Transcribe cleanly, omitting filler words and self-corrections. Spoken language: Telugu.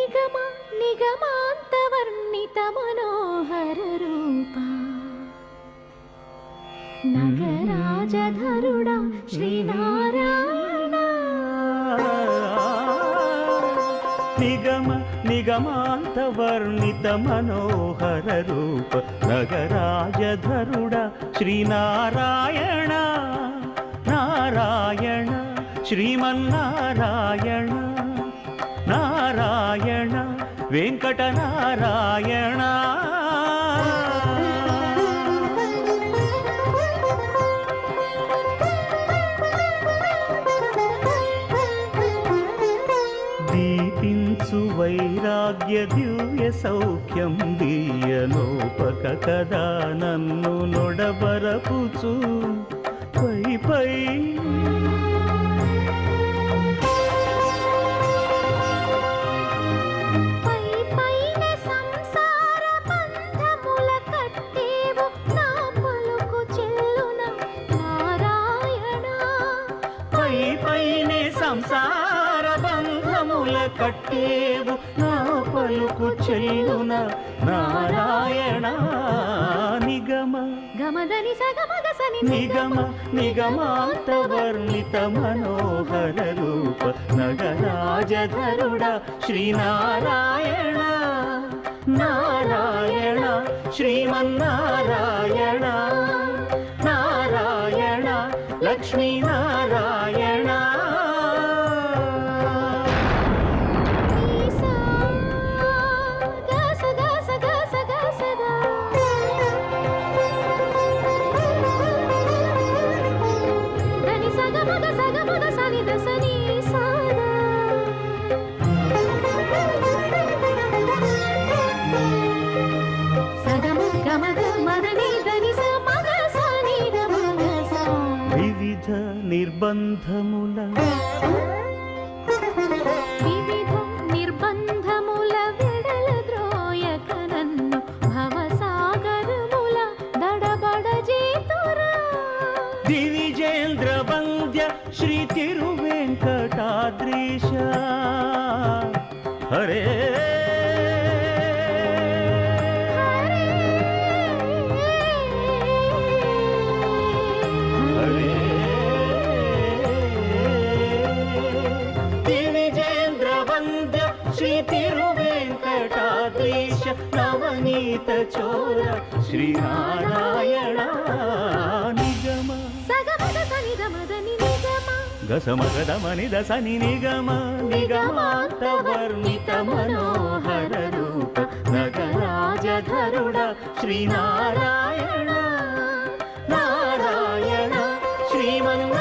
నిగమ నిగమాంతవర్ణిత మనోహర రూప నగరాజధరుడా శ్రీనారాయణ నిగమ నిగమాంతవర్ణిత మనోహర రూప నగరాజధరుడా శ్రీనారాయణ నారాయణ శ్రీమన్నారాయణ నారాయణ వెంకటనారాయణ దీపించు వైరాగ్య దివ్య సౌఖ్యం దీయనోపక కదా నన్ను నొడబరపుచు పై పై సంసార బంధముల కట్టేవు నా పలుకు చెల్లున నారాయణ నిగమ గమదని సగమగసని నిగమ నిగమాంతవర్ణిత మనోహర రూప నగరాజధరుడా శ్రీనారాయణ నారాయణ శ్రీమన్నారాయణ నారాయణ లక్ష్మీనారాయణ వివిధ నిర్బంధముల విడల ద్రోయక నన్ను భవసాగరముల దడబడ చేతురా దివిజేంద్ర వంద్య శ్రీ తిరువెంకటాద్రీశ హరే శ్రీ తిరువెంకటాద్రీశ నవనీత చోర శ్రీనారాయణ నిగమ గసమగదమని దసని నిగమ నిగమాంతవర్ణిత మనోహర రూప నగరాజధరుడా శ్రీనారాయణ నారాయణ శ్రీమన్నారాయణ